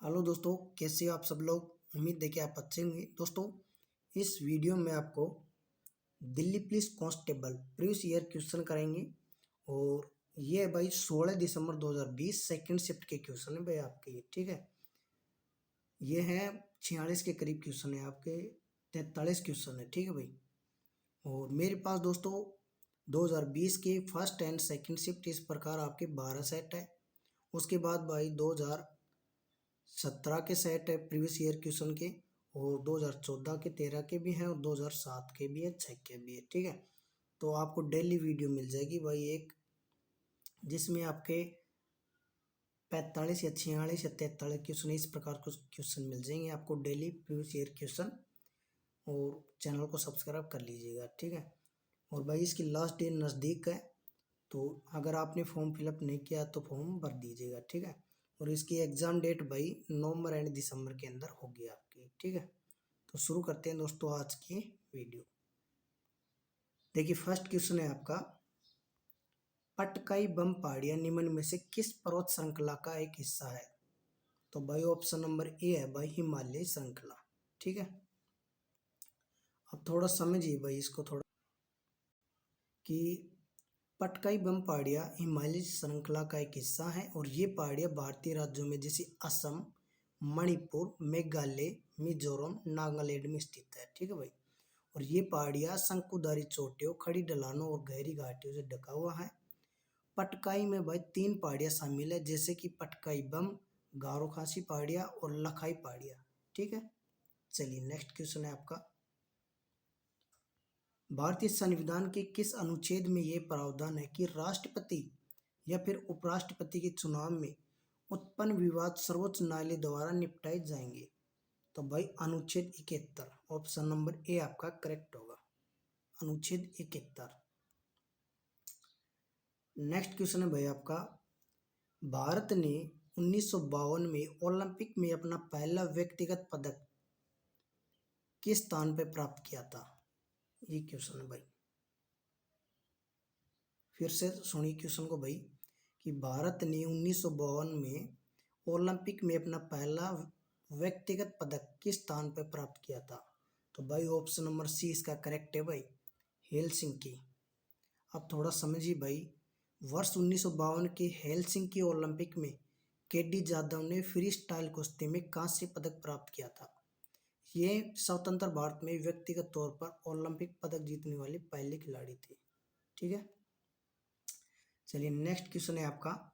Hello दोस्तों, कैसे हो आप सब लोग। उम्मीद है कि आप अच्छे होंगे। दोस्तों, इस वीडियो में आपको Delhi police constable previous year question करेंगे। और ये है भाई 16 दिसंबर 2020 सेकंड शिफ्ट के क्वेश्चन है भाई आपके ये, ठीक है। ये है 46 के करीब क्वेश्चन है आपके, 43 क्वेश्चन है, ठीक है भाई। और मेरे पास दोस्तों 2020 के फर्स्ट एंड सेकंड शिफ्ट इस प्रकार आपके 12 सेट है। उसके बाद भाई 2017 के सेट है प्रीवियस ईयर क्वेश्चन के, और 2014 के 13 के भी हैं, और 2007 के भी है, 6 के भी है, ठीक है। तो आपको डेली वीडियो मिल जाएगी भाई एक, जिसमें आपके 45 या 46 या 43 क्वेश्चन इस प्रकार कुछ क्वेश्चन मिल जाएंगे आपको डेली प्रीवियस ईयर क्वेश्चन। और चैनल को सब्सक्राइब कर लीजिएगा, ठीक है। और भाई इसकी लास्ट डेट नज़दीक है, तो अगर आपने फॉर्म फिलअप नहीं किया तो फॉर्म भर दीजिएगा, ठीक है। और इसकी एग्ज़ाम डेट भाई नवंबर एंड दिसंबर के अंदर होगी आपकी, ठीक है। तो शुरू करते हैं दोस्तों आज की वीडियो। देखिए फर्स्ट क्वेश्चन है आपका, पटकाई बम पहाड़ियाँ निम्न में से किस पर्वत श्रृंखला का एक हिस्सा है। तो भाई ऑप्शन नंबर ए है भाई हिमालय श्रृंखला, ठीक है। अब थोड़ा समझिए भाई इसको थोड़ा, कि पटकाई बम पहाड़ियाँ हिमालय श्रृंखला का एक हिस्सा है, और ये पहाड़ियाँ भारतीय राज्यों में जैसे असम, मणिपुर, मेघालय, मिजोरम, नागालैंड में स्थित है, ठीक है भाई। और ये पहाड़ियाँ शंकुधारी चोटियों, खड़ी ढलानों और गहरी घाटियों से ढका हुआ है। पटकाई में भाई 3 पहाड़ियाँ शामिल है, जैसे कि पटकाई बम, गारो खासी पहाड़ियाँ और लखाई पहाड़ियाँ, ठीक है। चलिए नेक्स्ट क्वेश्चन है आपका, भारतीय संविधान के किस अनुच्छेद में ये प्रावधान है कि राष्ट्रपति या फिर उपराष्ट्रपति के चुनाव में उत्पन्न विवाद सर्वोच्च न्यायालय द्वारा निपटाए जाएंगे। तो भाई अनुच्छेद 71, ऑप्शन नंबर ए आपका करेक्ट होगा, अनुच्छेद 71। नेक्स्ट क्वेश्चन है भाई आपका, भारत ने 1952 में ओलंपिक में अपना पहला व्यक्तिगत पदक किस स्थान पर प्राप्त किया था। ये क्वेश्चन है भाई, फिर से सुनिए क्वेश्चन को भाई, कि भारत ने 1952 में ओलंपिक में अपना पहला व्यक्तिगत पदक किस स्थान पर प्राप्त किया था। तो भाई ऑप्शन नंबर सी इसका करेक्ट है भाई, हेलसिंकी। अब थोड़ा समझिए भाई, वर्ष 1952 के हेलसिंकी ओलंपिक में केडी जाधव ने फ्री स्टाइल कुश्ती में कांस्य पदक प्राप्त किया था। ये स्वतंत्र भारत में व्यक्तिगत तौर पर ओलंपिक पदक जीतने वाले पहले खिलाड़ी थे, ठीक है। चलिए नेक्स्ट क्वेश्चन है आपका,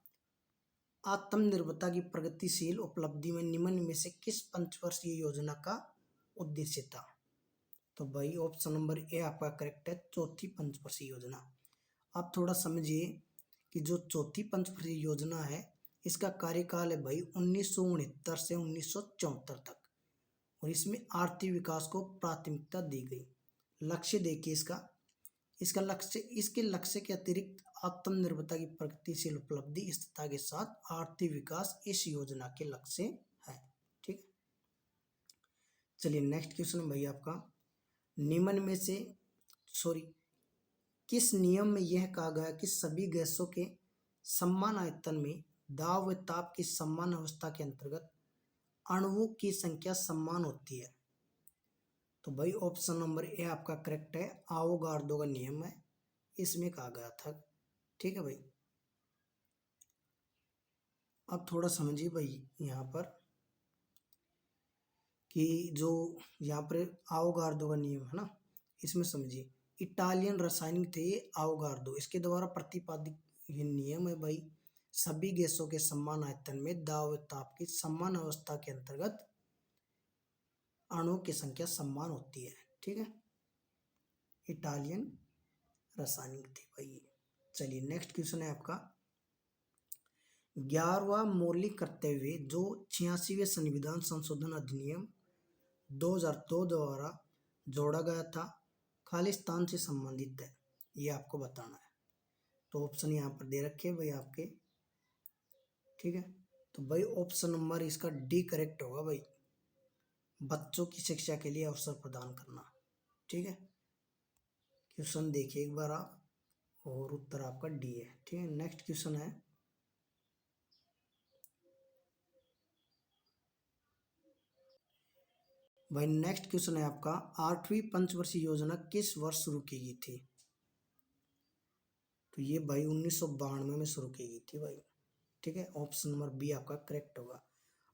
आत्मनिर्भरता की प्रगतिशील उपलब्धि में निम्न में से किस पंचवर्षीय योजना का उद्देश्य था। तो भाई ऑप्शन नंबर ए आपका करेक्ट है, चौथी पंचवर्षीय योजना। आप थोड़ा समझिए कि जो चौथी पंचवर्षीय योजना है, इसका कार्यकाल है भाई 1969 से 1974 तक, और इसमें आर्थिक विकास को प्राथमिकता दी गई। लक्ष्य देखिए इसका, इसके लक्ष्य के अतिरिक्त आत्मनिर्भरता की प्रगतिशील उपलब्धि स्थिरता के साथ आर्थिक विकास इस योजना के लक्ष्य है, ठीक है। चलिए नेक्स्ट क्वेश्चन भाई आपका, निम्न में से किस नियम में यह कहा गया कि सभी गैसों के समान आयतन में दाब व ताप की समान अवस्था के अंतर्गत अणुओं की संख्या समान होती है। तो भाई ऑप्शन नंबर ए आपका करेक्ट है, आवोगार्डो का नियम है, इसमें कहा गया था, ठीक है भाई। अब थोड़ा समझिए भाई यहाँ पर, कि जो यहाँ पर आवोगार्डो का नियम है ना, इसमें समझिए इटालियन रासायनिक थे ये आवोगार्डो, इसके द्वारा प्रतिपादित ये नियम है भाई, सभी गैसों के समान आयतन में दाब व ताप की समान अवस्था के अंतर्गत अणुओं की संख्या समान होती है, ठीक है। इटालियन रासायनिक थे भाई। चलिए नेक्स्ट क्वेश्चन है आपका, 11वां मौलिक कर्तव्य जो 86वें संविधान संशोधन अधिनियम 2002 द्वारा जोड़ा गया था, खालिस्तान से संबंधित है, ये आपको बताना है। तो ऑप्शन यहाँ पर दे रखे हैं भाई आपके, ठीक है। तो भाई ऑप्शन नंबर इसका डी करेक्ट होगा भाई, बच्चों की शिक्षा के लिए अवसर प्रदान करना, ठीक है। क्वेश्चन देखिए एक बार आप, और उत्तर आपका डी है, ठीक है। नेक्स्ट क्वेश्चन है, भाई नेक्स्ट क्वेश्चन है आपका, 8वीं पंचवर्षीय योजना किस वर्ष शुरू की गई थी? तो ये भाई 1992 में शुरू की गई थी भाई। ठीक है, ऑप्शन नंबर बी आपका करेक्ट होगा।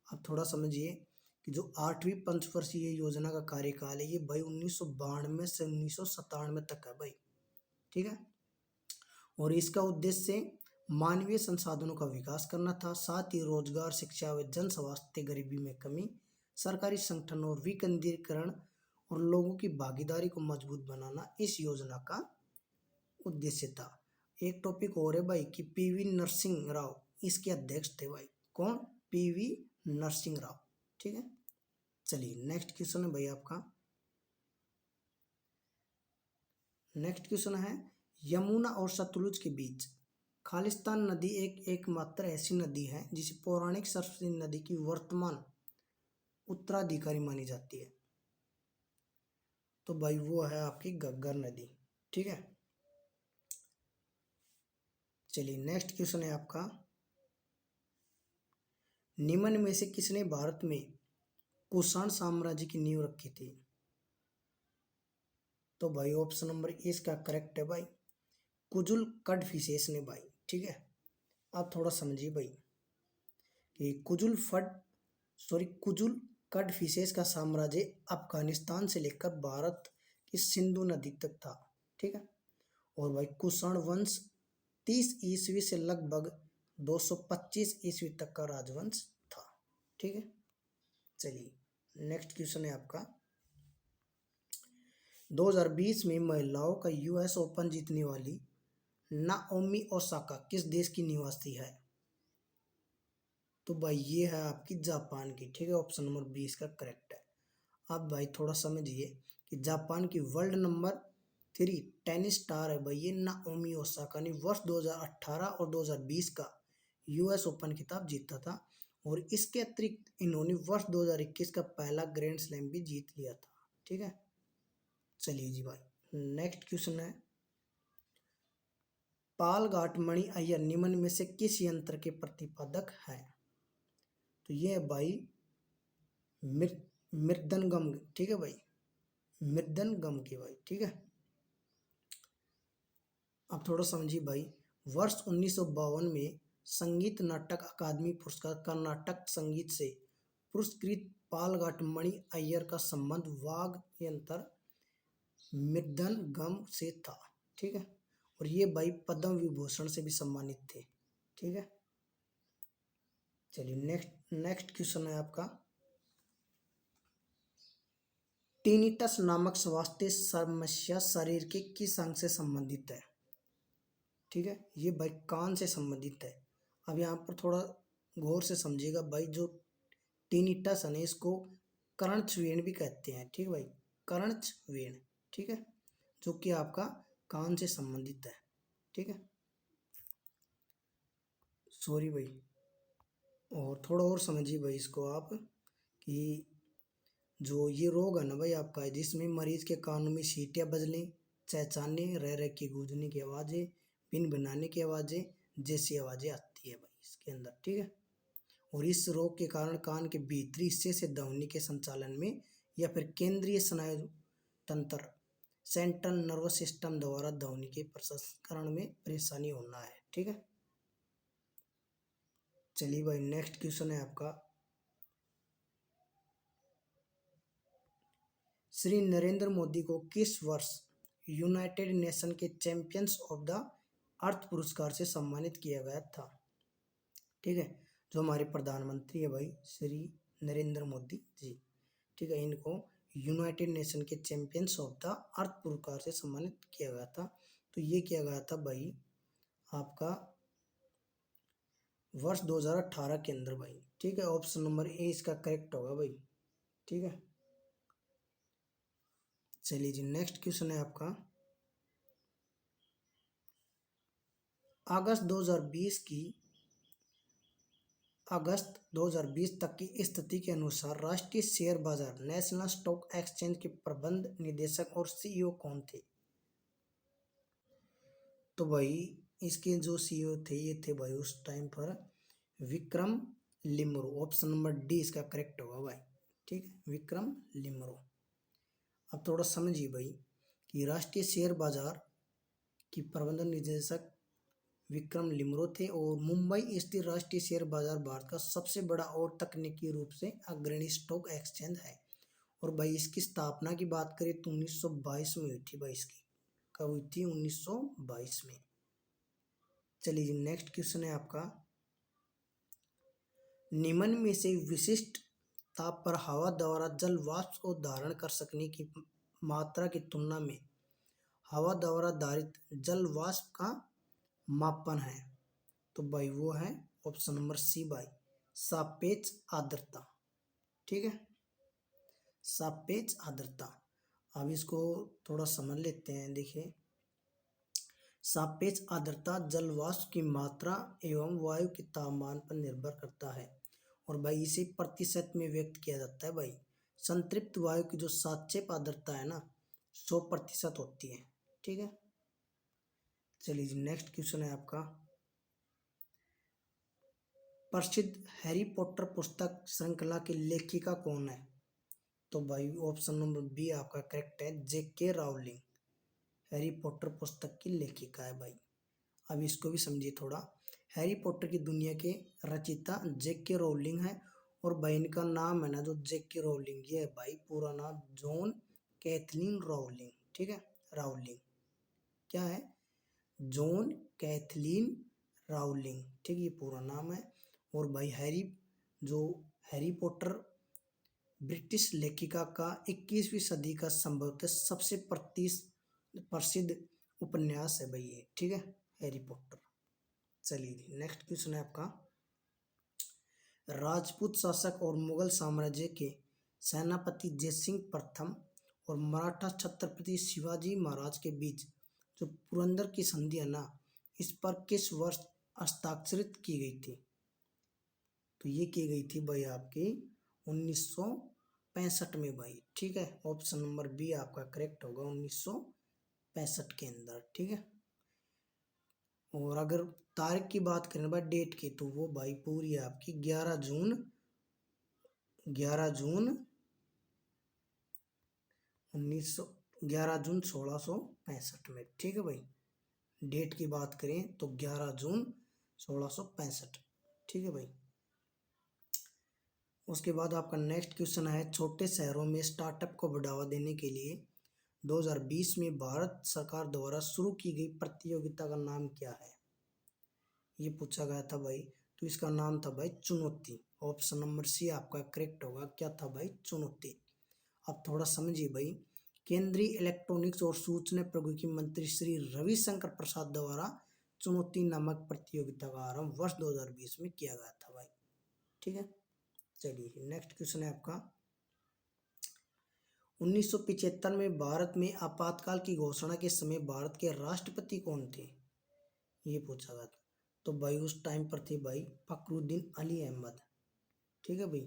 अब थोड़ा समझिए कि जो 8वीं पंचवर्षीय योजना का कार्यकाल है ये भाई 1992 से 1997 तक है भाई। ठीक है, और इसका उद्देश्य मानवीय संसाधनों का विकास करना था, साथ ही रोजगार, शिक्षा व जन स्वास्थ्य, गरीबी में कमी, सरकारी संगठन और विकेंद्रीकरण और लोगों की भागीदारी को मजबूत बनाना इस योजना का उद्देश्य था। एक टॉपिक और है भाई कि पीवी नरसिंह राव इसके अध्यक्ष थे भाई। कौन? पीवी नरसिंह राव। ठीक है, चलिए नेक्स्ट क्वेश्चन है भाई आपका। नेक्स्ट क्वेश्चन है, यमुना और सतलुज के बीच खालिस्तान नदी एकमात्र ऐसी नदी है जिसे पौराणिक सरस्वती नदी की वर्तमान उत्तराधिकारी मानी जाती है। तो भाई वो है आपकी घग्गर नदी। ठीक है, चलिए नेक्स्ट क्वेश्चन है आपका, निम्न में से किसने भारत में कुषाण साम्राज्य की नींव रखी थी? तो भाई ऑप्शन नंबर ए इसका करेक्ट है भाई, कुजुल कड़फिसेस ने भाई। ठीक है, आप थोड़ा समझिए भाई कि कुजुल कड़फिसेस का साम्राज्य अफगानिस्तान से लेकर भारत की सिंधु नदी तक था। ठीक है, और भाई कुषाण वंश 30 ईस्वी से लगभग 225 ईस्वी तक का राजवंश था। ठीक है, चलिए नेक्स्ट क्वेश्चन है आपका, 2020 में महिलाओं का यूएस ओपन जीतने वाली नाओमी ओसाका किस देश की निवासी है? तो भाई ये है आपकी जापान की। ठीक है, ऑप्शन नंबर बी इसका करेक्ट है। आप भाई थोड़ा समझिए कि जापान की वर्ल्ड नंबर 3 टेनिस स्टार है भाई ये नाओमी ओसाका ने वर्ष 2018 और 2020 का यूएस ओपन खिताब जीता था, और इसके अतिरिक्त इन्होंने वर्ष 2021 का पहला ग्रैंड स्लैम भी जीत लिया था। ठीक है, चलिए जी भाई नेक्स्ट क्वेश्चन है, पालघाट मणि अय्यर निम्न में से किस यंत्र के प्रतिपादक हैं? तो ये है भाई मृदंगम। ठीक है भाई, मृदंगम की भाई। ठीक है, अब थोड़ा समझिए भाई, वर्ष 1952 में संगीत नाटक अकादमी पुरस्कार कर्नाटक संगीत से पुरस्कृत पालघाट मणि अय्यर का संबंध वाग यंत्र मृदंगम से था। ठीक है, और ये भाई पद्म विभूषण से भी सम्मानित थे। ठीक है, चलिए नेक्स्ट क्वेश्चन है आपका, टिनिटस नामक स्वास्थ्य समस्या शरीर के किस अंग से संबंधित है? ठीक है, ये भाई कान से संबंधित है। अब यहाँ पर थोड़ा गौर से समझिएगा भाई, जो टिनिटस है इसको कर्णवेण भी कहते हैं। ठीक है भाई, कर्णवेण। ठीक है, जो कि आपका कान से संबंधित है। ठीक है, सॉरी भाई, और थोड़ा और समझिए भाई इसको आप कि जो ये रोग है ना भाई आपका, जिसमें मरीज के कानों में सीटियाँ बजने, चहचहाने, रह रह के गूंजने की आवाज़ें, पिन बनाने की आवाज़ें जैसी आवाज़ें आती है भाई इसके अंदर। ठीक है, और इस रोग के कारण कान के भीतरी हिस्से से ध्वनि के संचालन में या फिर केंद्रीय स्नायु तंत्र सेंट्रल नर्वस सिस्टम द्वारा ध्वनि के प्रसंस्करण में परेशानी होना है। ठीक है, चलिए भाई नेक्स्ट क्वेश्चन है आपका, श्री नरेंद्र मोदी को किस वर्ष यूनाइटेड नेशन के चैंपियंस ऑफ द अर्थ पुरस्कार से सम्मानित किया गया था? ठीक है, जो हमारे प्रधानमंत्री है भाई श्री नरेंद्र मोदी जी। ठीक है, इनको यूनाइटेड नेशन के चैंपियंस ऑफ द अर्थ पुरस्कार से सम्मानित किया गया था। तो ये किया गया था भाई आपका वर्ष 2018 के अंदर भाई। ठीक है, ऑप्शन नंबर ए इसका करेक्ट होगा भाई। ठीक है, चलिए जी नेक्स्ट क्वेश्चन है आपका, अगस्त 2020 तक की स्थिति के अनुसार राष्ट्रीय शेयर बाजार नेशनल स्टॉक एक्सचेंज के प्रबंध निदेशक और सीईओ कौन थे? तो भाई इसके जो सीईओ थे ये थे भाई उस टाइम पर विक्रम लिमरू। ऑप्शन नंबर डी इसका करेक्ट होगा भाई। ठीक है, विक्रम लिमरो। अब थोड़ा समझिए भाई कि राष्ट्रीय शेयर बाजार की प्रबंधन निदेशक विक्रम लिमरो थे और मुंबई स्थित राष्ट्रीय शेयर बाजार भारत का सबसे बड़ा और तकनीकी रूप से अग्रणी स्टॉक एक्सचेंज है। और भाई इसकी स्थापना की बात करें तो 1922 में हुई थी भाई। इसकी कब हुई थी? 1922 में। चलिए नेक्स्ट क्वेश्चन है आपका, निम्न में से विशिष्ट ताप पर हवा द्वारा जल वाष्प को धारण कर सकने की मात्रा की तुलना में हवा द्वारा धारित जल वाष्प का मापन है? तो भाई वो है ऑप्शन नंबर सी भाई, सापेक्ष आर्द्रता। ठीक है, सापेक्ष आर्द्रता। अब इसको थोड़ा समझ लेते हैं। देखिए, सापेक्ष आर्द्रता जल वाष्प की मात्रा एवं वायु के तापमान पर निर्भर करता है और भाई इसे प्रतिशत में व्यक्त किया जाता है। भाई संतृप्त वायु की जो सापेक्ष आर्द्रता है ना 100% होती है। ठीक है, चलिए नेक्स्ट क्वेश्चन है आपका, प्रसिद्ध हैरी पॉटर पुस्तक श्रृंखला की लेखिका कौन है? तो भाई ऑप्शन नंबर बी आपका करेक्ट है, जेके रावलिंग हैरी पॉटर पुस्तक की लेखिका है भाई। अब इसको भी समझिए थोड़ा, हैरी पॉटर की दुनिया के रचयिता जेके रावलिंग है और भाई इनका नाम है ना जो जेके रावलिंग, ये है भाई पूरा नाम जॉन कैथलीन रावलिंग। ठीक है, रावलिंग क्या है? John Kathleen Rowling. ठीक, ये पूरा नाम है। और भाई हैरी पॉटर ब्रिटिश लेखिका का 21वीं सदी का संभवतः सबसे प्रसिद्ध उपन्यास है भाई ये। ठीक है, हैरी पॉटर। चलिए नेक्स्ट क्वेश्चन है आपका, राजपूत शासक और मुगल साम्राज्य के सेनापति जयसिंह प्रथम और मराठा छत्रपति शिवाजी महाराज के बीच जो पुरंदर की संधि है ना, इस पर किस वर्ष हस्ताक्षरित की गई थी? तो ये की गई थी भाई आपकी 1965 में भाई। ठीक है, ऑप्शन नंबर बी आपका करेक्ट होगा, 1965 के अंदर। ठीक है, और अगर तारीख की बात करें भाई डेट की, तो वो भाई पूरी है आपकी 11 जून 1665 में। ठीक है भाई, डेट की बात करें तो 11 जून 1665। ठीक है भाई, उसके बाद आपका नेक्स्ट क्वेश्चन है, छोटे शहरों में स्टार्टअप को बढ़ावा देने के लिए 2020 में भारत सरकार द्वारा शुरू की गई प्रतियोगिता का नाम क्या है? ये पूछा गया था भाई, तो इसका नाम था भाई चुनौती। ऑप्शन नंबर सी आपका करेक्ट होगा, क्या था भाई? चुनौती। अब थोड़ा समझिए भाई, केंद्रीय इलेक्ट्रॉनिक्स और सूचना प्रौद्योगिकी मंत्री श्री रविशंकर प्रसाद द्वारा चुनौती नामक प्रतियोगिता का आरंभ वर्ष 2020 में किया गया था भाई। ठीक है, चलिए नेक्स्ट क्वेश्चन है आपका, 1975 में भारत में आपातकाल की घोषणा के समय भारत के राष्ट्रपति कौन थे? ये पूछा गया था। तो भाई उस टाइम पर थे भाई फखरुद्दीन अली अहमद। ठीक है भाई,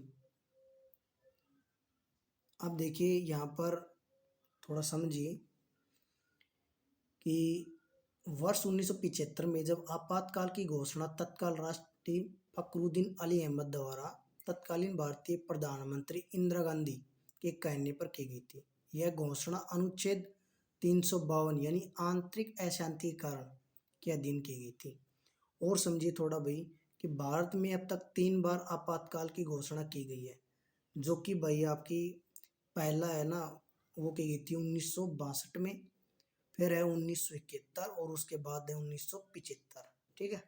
अब देखिए यहाँ पर थोड़ा समझिए कि वर्ष 1975 में जब आपातकाल की घोषणा तत्काल राष्ट्रपति फखरुद्दीन अली अहमद द्वारा तत्कालीन भारतीय प्रधानमंत्री इंदिरा गांधी के कहने पर की गई थी। यह घोषणा अनुच्छेद 352 यानी आंतरिक अशांति के कारण के अधीन की गई थी। और समझिए थोड़ा भाई कि भारत में अब तक 3 बार आपातकाल की घोषणा की गई है, जो कि भाई आपकी पहला है ना वो की गई थी 1962 में, फिर है 1971 और उसके बाद है 1975। ठीक है,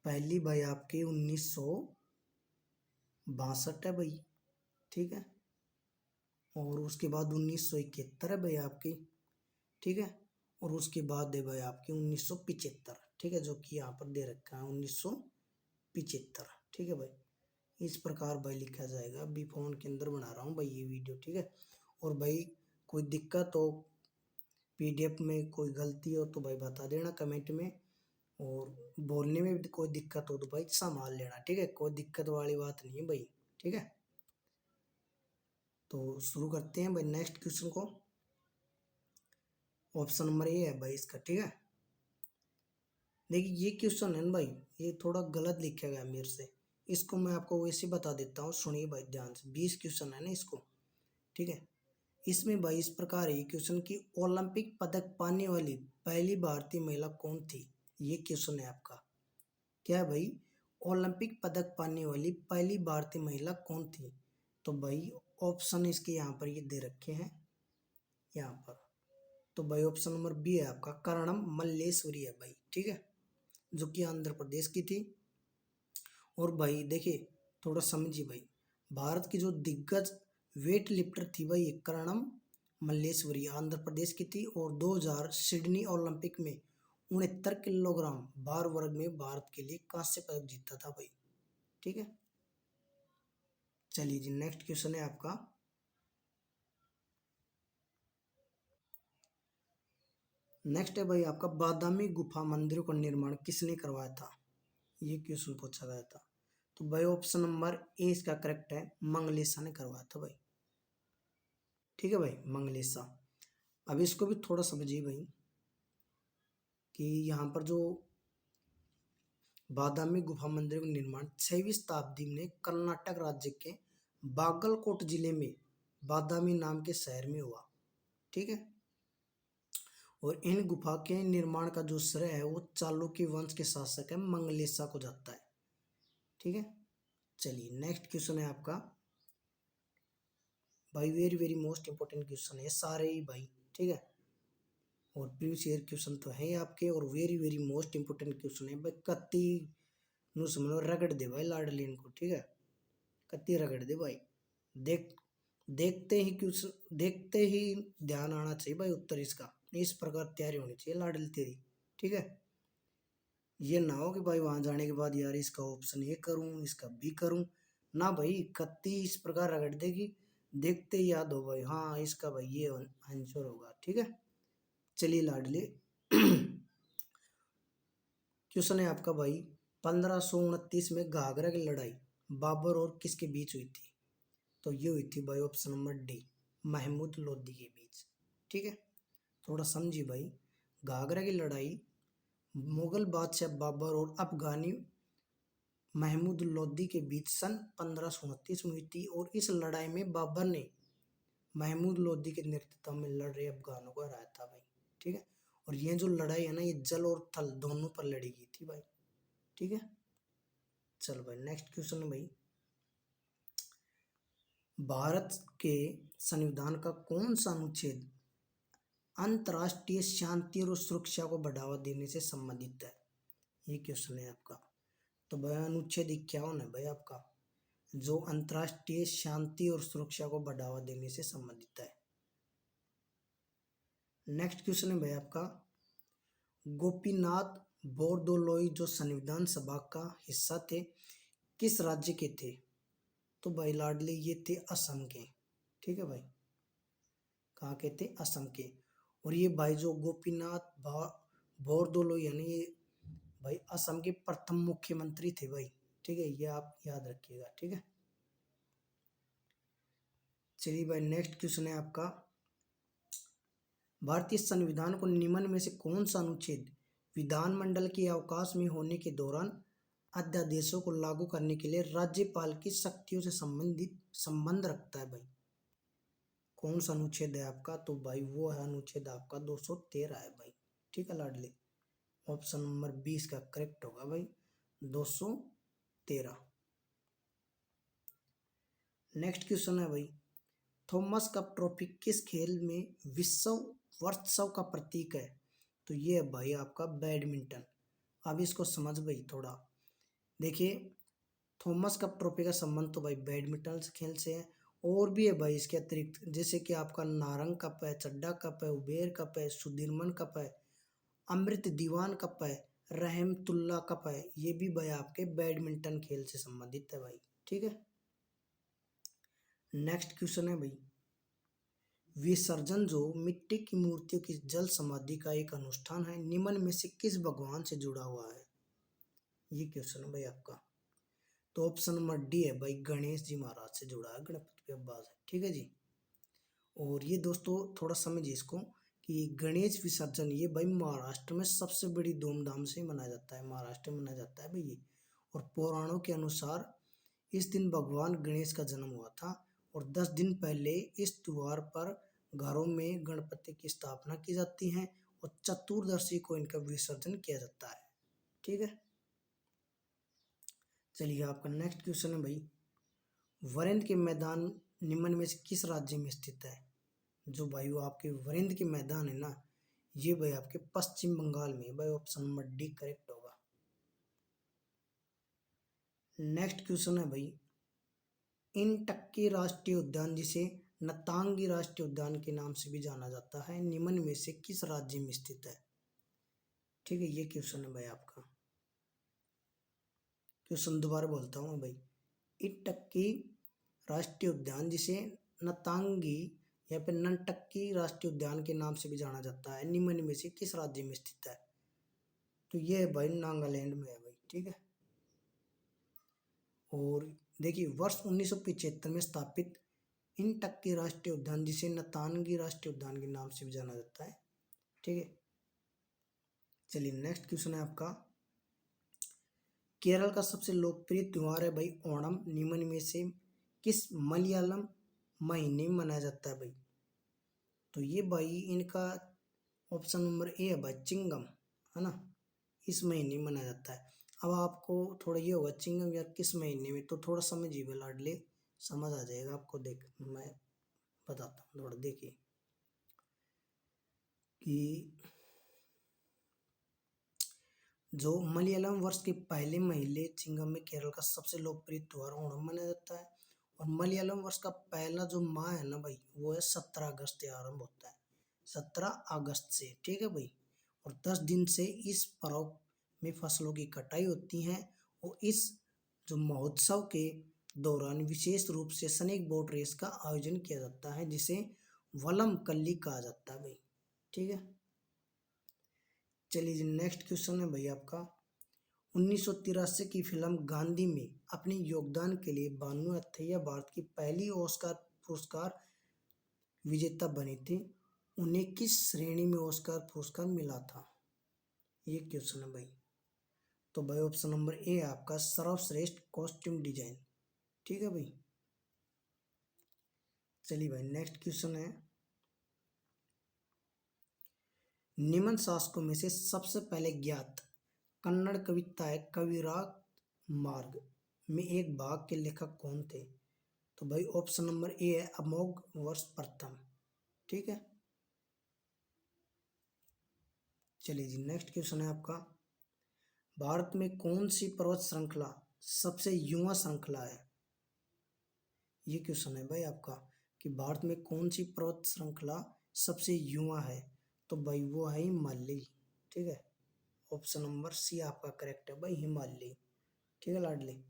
पहली भाई आपकी 1962 है भाई। ठीक है, और उसके बाद 1971 है भाई आपकी। ठीक है, और उसके बाद है भाई आपकी 1975। ठीक है, जो कि यहाँ पर दे रखा है 1975। ठीक है भाई, इस प्रकार भाई लिखा जाएगा। अभी फोन के अंदर बना रहा हूँ भाई ये वीडियो। ठीक है, और भाई कोई दिक्कत हो, पीडीएफ में कोई गलती हो तो भाई बता देना कमेंट में, और बोलने में भी कोई दिक्कत हो तो भाई संभाल लेना। ठीक है, कोई दिक्कत वाली बात नहीं है भाई। ठीक है, तो शुरू करते हैं भाई नेक्स्ट क्वेश्चन को। ऑप्शन नंबर ए है भाई इसका। ठीक है, देखिए ये क्वेश्चन है ना भाई, ये थोड़ा गलत लिखा गया मेरे से, इसको मैं आपको वैसे बता देता हूँ, सुनिए भाई ध्यान से। 20 क्वेश्चन है ना इसको, ठीक है। इसमें भाई इस प्रकार है क्वेश्चन की, ओलंपिक पदक पाने वाली पहली भारतीय महिला कौन थी। ये क्वेश्चन है आपका। क्या है भाई, ओलंपिक पदक पाने वाली पहली भारतीय महिला कौन थी। तो भाई ऑप्शन इसके यहाँ पर ये दे रखे हैं यहाँ पर। तो भाई ऑप्शन नंबर बी है आपका, कर्णम मल्लेश्वरी है भाई, ठीक है, जो कि आंध्र प्रदेश की थी। और भाई देखिए थोड़ा समझिए भाई, भारत की जो दिग्गज वेट लिफ्टर थी भाई कर्णम मल्लेश्वरी, आंध्र प्रदेश की थी। और 2000 सिडनी ओलंपिक में 69 किलोग्राम भार वर्ग में भारत के लिए कांस्य पदक जीता था भाई, ठीक है। चलिए जी नेक्स्ट क्वेश्चन है आपका, नेक्स्ट है भाई आपका, बादामी गुफा मंदिरों का निर्माण किसने करवाया था। ये क्वेश्चन पूछा गया था। तो भाई ऑप्शन नंबर ए इसका करेक्ट है, मंगलेशा ने करवाया था भाई, ठीक है भाई, मंगलेशा। अब इसको भी थोड़ा समझिए भाई कि यहाँ पर जो बादामी गुफा मंदिर का निर्माण 6वीं शताब्दी में कर्नाटक राज्य के बागलकोट जिले में बादामी नाम के शहर में हुआ, ठीक है। और इन गुफा के निर्माण का जो श्रेय है वो चालुक्य वंश के शासक है मंगलेशा को जाता है, ठीक है। चलिए नेक्स्ट क्वेश्चन है आपका भाई, very very most important question है सारे ही भाई, ठीक है। और प्रीवियस ईयर क्वेश्चन तो है ही आपके, और very very most important question है भाई। कत्ती नु समझो रगड़ दे भाई लाडलीन को, ठीक है, कत्ती रगड़ दे भाई। देख देखते ही क्वेश्चन, देखते ही ध्यान आना चाहिए भाई उत्तर इसका, इस प्रकार तैयारी होनी चाहिए लाडली तेरी, ठीक है। ये ना हो कि भाई वहां जाने के बाद यार इसका ऑप्शन ए करूं इसका बी करूं, ना भाई कत्ती इस प्रकार रगड़ देगी, देखते ही याद हो भाई हाँ इसका भाई ये आंसर होगा, ठीक है। चलिए लाडली क्वेश्चन है आपका भाई, 1529 में घाघरा की लड़ाई बाबर और किसके बीच हुई थी। तो ये हुई थी भाई option number D, Mahmud Lodi के बीच, ठीक है। थोड़ा समझिए भाई, घाघरा की लड़ाई मुगल बादशाह बाबर और अफगानी महमूद लोदी के बीच सन 1529 में हुई थी। और इस लड़ाई में बाबर ने महमूद लोदी के नेतृत्व में लड़ रहे अफगानों को हराया था भाई, ठीक है। और ये जो लड़ाई है ना ये जल और थल दोनों पर लड़ी गई थी भाई, ठीक है। चलो भाई नेक्स्ट क्वेश्चन है भाई, भारत के संविधान का कौन सा अनुच्छेद अंतर्राष्ट्रीय शांति और सुरक्षा को बढ़ावा देने से संबंधित है। ये क्वेश्चन है आपका। तो भाई अनुच्छेद 51 है भाई आपका, जो अंतर्राष्ट्रीय शांति और सुरक्षा को बढ़ावा देने से संबंधित है। नेक्स्ट क्वेश्चन है भाई आपका, गोपीनाथ बोरदोलोई जो संविधान सभा का हिस्सा थे किस राज्य के थे। तो भाई लाडले ये थे असम के, ठीक है भाई, कहाँ के थे, असम के। और ये भाई जो गोपीनाथ बोरदोलोई यानी ये भाई असम के प्रथम मुख्यमंत्री थे भाई, ठीक है, ये आप याद रखिएगा, ठीक है। चलिए भाई नेक्स्ट क्वेश्चन है आपका, भारतीय संविधान को निम्न में से कौन सा अनुच्छेद विधानमंडल के अवकाश में होने के दौरान अध्यादेशों को लागू करने के लिए राज्यपाल की शक्तियों से संबंधित संबंध रखता है भाई। कौन सा अनुच्छेद है आपका। तो भाई वो है अनुच्छेद आपका 213 है भाई, ठीक है लाडली, ऑप्शन नंबर 20 का करेक्ट होगा भाई, 213। नेक्स्ट क्वेश्चन है भाई, थॉमस कप ट्रॉफी किस खेल में विश्व वर्चस्व का प्रतीक है। तो ये है भाई आपका बैडमिंटन। अब इसको समझ भाई थोड़ा, देखिए थॉमस कप ट्रॉफी का संबंध तो भाई बैडमिंटन खेल से है, और भी है भाई इसके अतिरिक्त, जैसे कि आपका नारंग कप है, चड्डा कप है, उबेर कप है, सुदीरमन कप है, अमृत दीवान कप है, रहमतुल्ला कप है, ये भी भाई आपके बैडमिंटन खेल से संबंधित है भाई, ठीक है। नेक्स्ट क्वेश्चन है भाई, विसर्जन जो मिट्टी की मूर्तियों की जल समाधि का एक अनुष्ठान है निम्न में से किस भगवान से जुड़ा हुआ है। ये क्वेश्चन है भाई आपका। तो ऑप्शन नंबर डी है भाई, गणेश जी महाराज से जुड़ा है, गणपति बप्पा से, ठीक है जी। और ये दोस्तों थोड़ा समझिए इसको कि गणेश विसर्जन ये भाई महाराष्ट्र में सबसे बड़ी धूमधाम से मनाया जाता है, महाराष्ट्र में मनाया जाता है भाई ये। और पुराणों के अनुसार इस दिन भगवान गणेश का जन्म हुआ था और 10 दिन पहले इस त्योहार पर घरों में गणपति की स्थापना की जाती है और चतुर्दशी को इनका विसर्जन किया जाता है। ठीक है, चलिए आपका नेक्स्ट क्वेश्चन है भाई, वरेंद्र के मैदान निम्न में से किस राज्य में स्थित है? जो भाई वो आपके वरेंद्र के मैदान है ना, ये भाई आपके पश्चिम बंगाल में, भाई ऑप्शन नंबर डी करेक्ट होगा। नेक्स्ट क्वेश्चन है भाई, इनटक्की राष्ट्रीय उद्यान जिसे नतांगी राष्ट्रीय उद्यान के नाम से भी जाना जाता है, निम्न में से किस राज्य में स्थित है? ठीक है, ये क्वेश्चन है भाई आपका। क्वेश्चन दोबारा बोलता हूँ भाई, इनटक्की राष्ट्रीय उद्यान जिसे नतांगी या फिर ननटक्की राष्ट्रीय उद्यान के नाम से भी जाना जाता है, निम्न में से किस राज्य में स्थित है? तो ये है भाई नागालैंड में है भाई। ठीक है, और देखिए वर्ष 1975 में स्थापित इनटक्की राष्ट्रीय उद्यान जिसे नतांगी राष्ट्रीय उद्यान के नाम से भी जाना जाता है। ठीक है, चलिए नेक्स्ट क्वेश्चन है आपका, केरल का सबसे लोकप्रिय त्योहार है भाई ओणम, निम्न में से किस मलयालम महीने में मनाया जाता है भाई? तो ये भाई इनका ऑप्शन नंबर ए है भाई चिंगम, है ना, इस महीने में मनाया जाता है। अब आपको थोड़ा ये होगा चिंगम यार किस महीने में, तो थोड़ा समझिए लाडले, समझ आ जाएगा आपको। देख मैं बताता हूँ थोड़ा, देखिए कि जो मलयालम वर्ष के पहले महीने चिंगम में केरल का सबसे लोकप्रिय त्योहार ओणम मनाया जाता है। और मलयालम वर्ष का पहला जो माह है ना भाई, वो है 17 अगस्त से आरंभ होता है, 17 अगस्त से। ठीक है भाई, और 10 दिन से इस पर्व में फसलों की कटाई होती है और इस जो महोत्सव के दौरान विशेष रूप से स्नेक बोट रेस का आयोजन किया जाता है जिसे वलम कल्ली कहा जाता है भाई। ठीक है, चलिए नेक्स्ट क्वेश्चन है भाई आपका, 1983 की फिल्म गांधी में अपने योगदान के लिए बानू अथैया भारत की पहली ऑस्कर पुरस्कार विजेता बनी थी, उन्हें किस श्रेणी में ऑस्कर पुरस्कार मिला था? ये क्वेश्चन है भाई। तो भाई ऑप्शन नंबर ए है आपका सर्वश्रेष्ठ कॉस्ट्यूम डिजाइन। ठीक है भाई, चलिए भाई नेक्स्ट क्वेश्चन है, निम्न शासकों में से सबसे पहले ज्ञात कन्नड़ कविता है कविराज मार्ग में एक भाग के लेखक कौन थे? तो भाई ऑप्शन नंबर ए है अमोघ वर्ष प्रथम। ठीक है, चलिए जी नेक्स्ट क्वेश्चन है आपका, भारत में कौन सी पर्वत श्रृंखला सबसे युवा श्रृंखला है? ये क्वेश्चन है भाई आपका कि भारत में कौन सी पर्वत श्रृंखला सबसे युवा है? तो भाई वो है हिमालय। ठीक है, ऑप्शन नंबर सी आपका करेक्ट है भाई, हिमालय। ठीक है लाडली,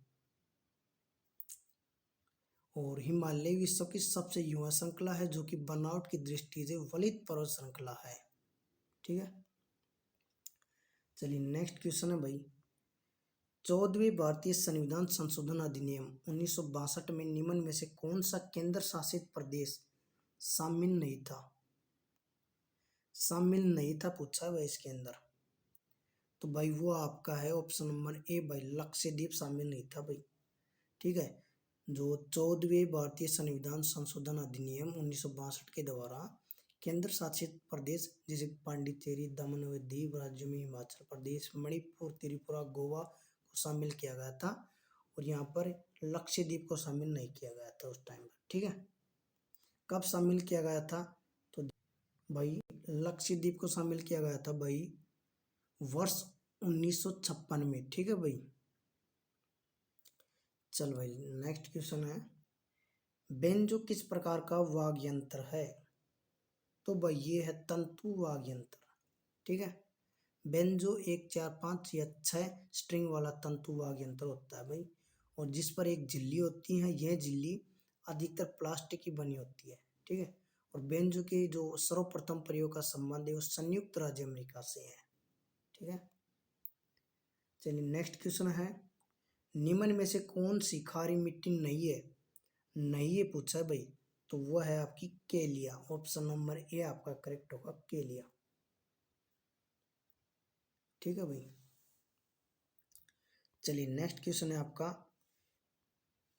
और हिमालय विश्व की सबसे युवा श्रृंखला है जो कि बनावट की दृष्टि से वलित पर्वत श्रृंखला है। ठीक है, चलिए नेक्स्ट क्वेश्चन है भाई, 14वें भारतीय संविधान संशोधन अधिनियम 1962 में निम्न में से कौन सा केंद्र शासित प्रदेश शामिल नहीं था? शामिल नहीं था पूछा भाई इसके अंदर। तो भाई वो आपका है ऑप्शन नंबर ए भाई लक्षद्वीप शामिल नहीं था भाई। ठीक है, जो 14वें भारतीय संविधान संशोधन अधिनियम 1962 के द्वारा केंद्र शासित प्रदेश जैसे पांडिचेरी दमन व दीव राज्यों में हिमाचल प्रदेश मणिपुर त्रिपुरा गोवा को शामिल किया गया था और यहाँ पर लक्षद्वीप को शामिल नहीं किया गया था उस टाइम पर। ठीक है, कब शामिल किया गया था? तो भाई लक्षद्वीप को शामिल किया गया था भाई वर्ष 1956 में। ठीक है भाई, चल भाई नेक्स्ट क्वेश्चन है, बेंजो किस प्रकार का वाद्य यंत्र है? तो भाई ये है तंतु वाद्य यंत्र। ठीक है, बेंजो 1 4 5 या 6 स्ट्रिंग वाला तंतु वाद्य यंत्र होता है भाई, और जिस पर एक झिल्ली होती है, यह झिल्ली अधिकतर प्लास्टिक की बनी होती है। ठीक है, और बेंजो के जो सर्वप्रथम प्रयोग का संबंध है वो संयुक्त राज्य अमेरिका से है। ठीक है, चलिए नेक्स्ट क्वेश्चन है, निम्न में से कौन सी खारी मिट्टी नहीं है? नहीं है पूछा है भाई, तो वह है आपकी केलिया। ऑप्शन नंबर ए आपका करेक्ट होगा, केलिया। ठीक है भाई, चलिए नेक्स्ट क्वेश्चन है आपका,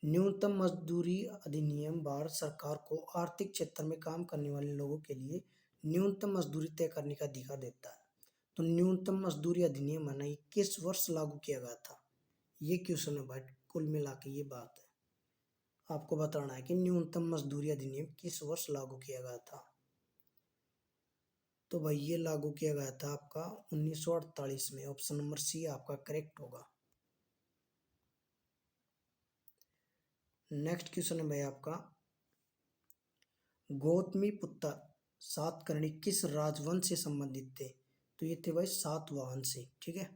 न्यूनतम मजदूरी अधिनियम भारत सरकार को आर्थिक क्षेत्र में काम करने वाले लोगों के लिए न्यूनतम मजदूरी तय करने का अधिकार देता है। तो न्यूनतम मजदूरी अधिनियम है ना, ये किस वर्ष लागू किया गया था? ये क्वेश्चन है भाई, कुल मिला के ये बात है, आपको बताना है कि न्यूनतम मजदूरी अधिनियम किस वर्ष लागू किया गया था। तो भाई ये लागू किया गया था आपका 1948 में। ऑप्शन नंबर सी आपका करेक्ट होगा। नेक्स्ट क्वेश्चन है भाई आपका, गौतमी पुत्र सातकर्णी किस राजवंश से संबंधित थे? तो ये थे भाई सातवाहन से, ठीक है।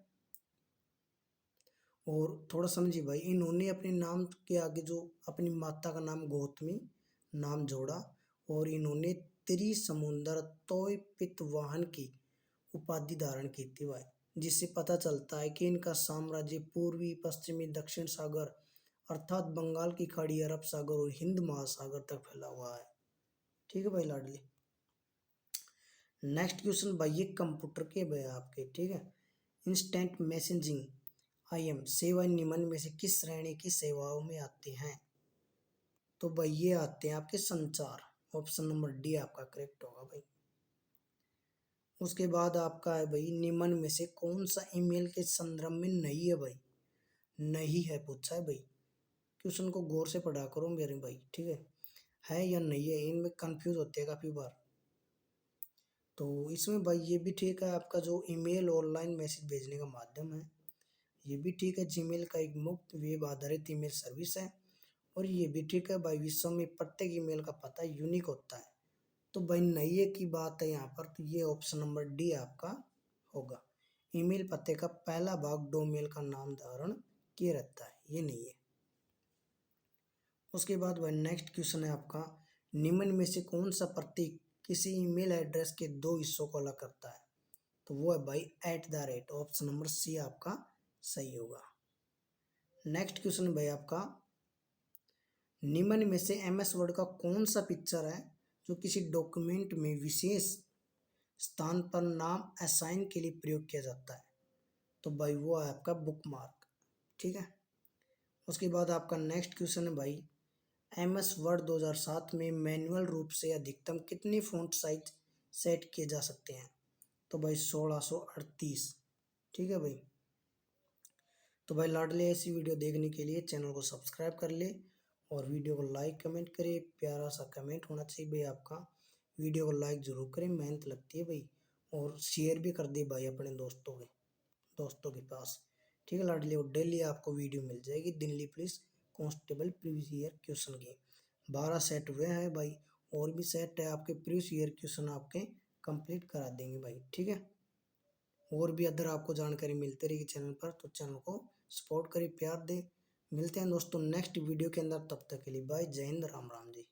और थोड़ा समझिए भाई, इन्होंने अपने नाम के आगे जो अपनी माता का नाम गौतमी नाम जोड़ा, और इन्होंने त्रिसमुंदर तोय पितवाहन की उपाधि धारण की थी भाई, जिससे पता चलता है कि इनका साम्राज्य पूर्वी पश्चिमी दक्षिण सागर अर्थात बंगाल की खाड़ी, अरब सागर और हिंद महासागर तक फैला हुआ है। ठीक है भाई लाडली। नेक्स्ट क्वेश्चन भाई ये कंप्यूटर के भाई आपके, ठीक है। इंस्टेंट मैसेजिंग IM सेवा निम्न में से किस श्रेणी की सेवाओं में आते हैं? तो भाई ये आते हैं आपके संचार। ऑप्शन नंबर डी आपका करेक्ट होगा भाई। उसके बाद आपका है भाई, निम्न में से कौन सा ईमेल के संदर्भ में नहीं है भाई? नहीं है पूछा है भाई, क्वेश्चन को गौर से पढ़ा करो मेरे भाई, ठीक है या नहीं है, इनमें कंफ्यूज होते हैं काफी बार। तो इसमें भाई ये भी ठीक है, आपका जो ईमेल ऑनलाइन मैसेज भेजने का माध्यम है, ये भी ठीक है। जीमेल का एक मुफ्त वेब आधारित ईमेल सर्विस है। और ये भी ठीक है भाई, विश्व में प्रत्येक ईमेल का पता यूनिक होता है। तो भाई नई की बात है यहाँ पर, तो ये ऑप्शन नंबर डी आपका होगा। ईमेल पते का पहला भाग डोमेल का नाम धारण किए रहता है, ये नहीं है। उसके बाद भाई नेक्स्ट क्वेश्चन है आपका, निम्न में से कौन सा प्रतीक किसी ईमेल एड्रेस के दो हिस्सों को अलग करता है? तो वो है भाई @ ऑप्शन नंबर सी आपका सही होगा। नेक्स्ट क्वेश्चन है भाई आपका, निम्न में से MS वर्ड का कौन सा पिक्चर है जो किसी डॉक्यूमेंट में विशेष स्थान पर नाम असाइन के लिए प्रयोग किया जाता है? तो भाई वो है आपका बुकमार्क, ठीक है। उसके बाद आपका नेक्स्ट क्वेश्चन है भाई, MS वर्ड 2007 में मैनुअल रूप से अधिकतम कितने फ़ॉन्ट साइज सेट किए जा सकते हैं? तो भाई 1638, ठीक है भाई। तो भाई लाडले ऐसी वीडियो देखने के लिए चैनल को सब्सक्राइब कर ले और वीडियो को लाइक कमेंट करे, प्यारा सा कमेंट होना चाहिए भाई आपका। वीडियो को लाइक जरूर करें, मेहनत लगती है भाई। और शेयर भी कर दे भाई अपने दोस्तों के पास, ठीक है लाडले। और डेली आपको वीडियो मिल जाएगी Delhi police constable previous year question की। 12 सेट हुए हैं भाई, और भी सेट है आपके प्रीवियस ईयर क्वेश्चन आपके कंप्लीट करा देंगे भाई, ठीक है। और भी अदर आपको जानकारी मिलती रहेगी चैनल पर, तो चैनल को सपोर्ट करें, प्यार दे। मिलते हैं दोस्तों नेक्स्ट वीडियो के अंदर, तब तक के लिए बाय, जय हिंद, राम राम जी।